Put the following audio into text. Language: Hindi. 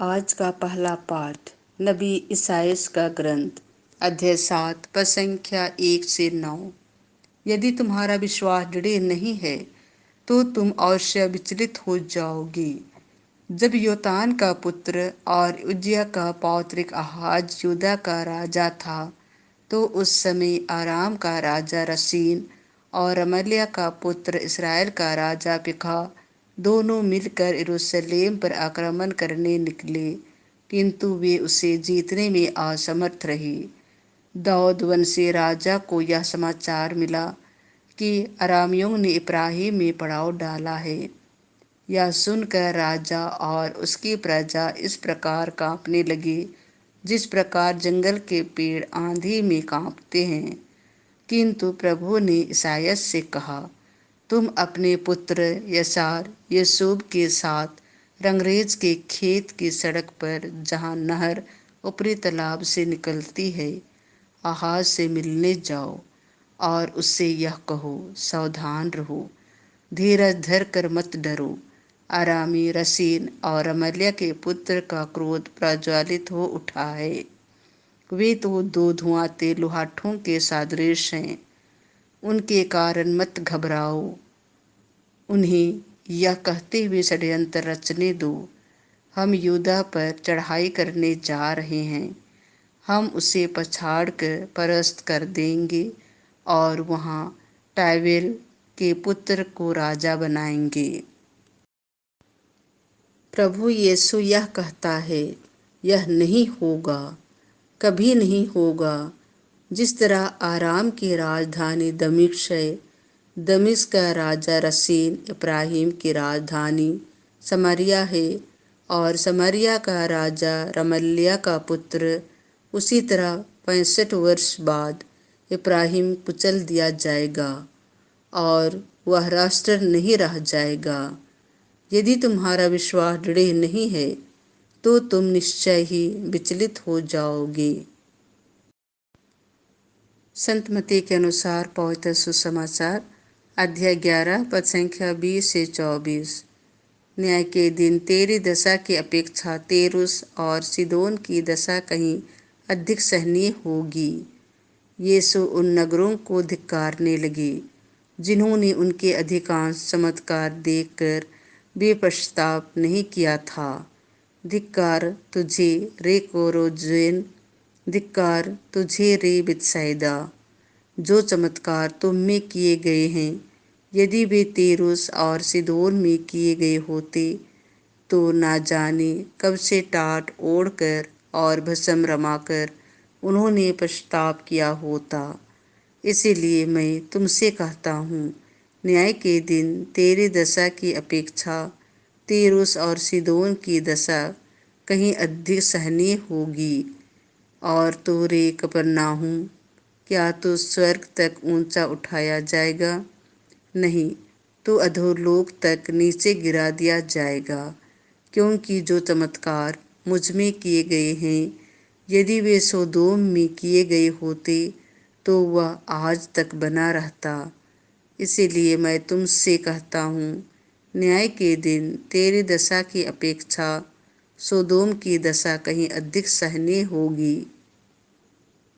आज का पहला पाठ नबी ईसाइयाह का ग्रंथ अध्याय 7 पद संख्या 1 से 9। यदि तुम्हारा विश्वास दृढ़ नहीं है तो तुम अवश्य विचलित हो जाओगे। जब योतान का पुत्र और उज्जियाह का पौत्रिक आहाज यूदा का राजा था तो उस समय आराम का राजा रसीन और रमल्याह का पुत्र इस्राएल का राजा पिखा दोनों मिलकर यरूशलेम पर आक्रमण करने निकले, किंतु वे उसे जीतने में असमर्थ रहे। दाऊद वंशी राजा को यह समाचार मिला कि अरामियों ने इब्राहिम में पड़ाव डाला है। यह सुनकर राजा और उसकी प्रजा इस प्रकार कांपने लगे जिस प्रकार जंगल के पेड़ आंधी में कांपते हैं। किंतु प्रभु ने ईसाइयाह से कहा, तुम अपने पुत्र यशार यूसुफ के साथ रंगरेज के खेत की सड़क पर जहाँ नहर ऊपरी तालाब से निकलती है आहाज से मिलने जाओ और उससे यह कहो, सावधान रहो, धीरज धर कर मत डरो। अरामी रसीन और रमल्याह के पुत्र का क्रोध प्रज्वलित हो उठा है। वे तो दो धुआंते लुहाठों के सदृश हैं। उनके कारण मत घबराओ। उन्हें यह कहते हुए षड्यंत्र रचने दो, हम यूदा पर चढ़ाई करने जा रहे हैं, हम उसे पछाड़ कर परास्त कर देंगे और वहाँ टावेल के पुत्र को राजा बनाएंगे। प्रभु यीशु यह कहता है, यह नहीं होगा, कभी नहीं होगा। जिस तरह आराम की राजधानी दमिश्क का राजा रसीन इब्राहिम की राजधानी समरिया है और समरिया का राजा रमल्याह का पुत्र, उसी तरह 65 वर्ष बाद इब्राहिम कुचल दिया जाएगा और वह राष्ट्र नहीं रह जाएगा। यदि तुम्हारा विश्वास दृढ़ नहीं है तो तुम निश्चय ही विचलित हो जाओगे। संत मत्ती के अनुसार पवित्र सुसमाचार अध्याय 11 पद संख्या 20 से 24। न्याय के दिन तेरी दशा की अपेक्षा तीरुस और सीदोन की दशा कहीं अधिक सहनीय होगी। यीशु उन नगरों को धिक्कारने लगे जिन्होंने उनके अधिकांश चमत्कार देखकर बेपश्चाताप नहीं किया था। धिक्कार तुझे रे कोरोजेन, धिक्कार तुझे रे बेतसैदा। जो चमत्कार तुम में किए गए हैं, यदि वे तीरुस और सीदोन में किए गए होते तो ना जाने कब से टाट ओढ़कर और भस्म रमाकर उन्होंने पश्चाताप किया होता। इसीलिए मैं तुमसे कहता हूँ, न्याय के दिन तेरी दशा की अपेक्षा तीरुस और सीदोन की दशा कहीं अधिक सहनीय होगी। और तो रे कफरनहूम, क्या तो स्वर्ग तक ऊंचा उठाया जाएगा? नहीं, तो अधोलोक तक नीचे गिरा दिया जाएगा। क्योंकि जो चमत्कार मुझ में किए गए हैं, यदि वे सोदोम में किए गए होते तो वह आज तक बना रहता। इसीलिए मैं तुमसे कहता हूँ, न्याय के दिन तेरी दशा की अपेक्षा सोदोम की दशा कहीं अधिक सहनीय होगी।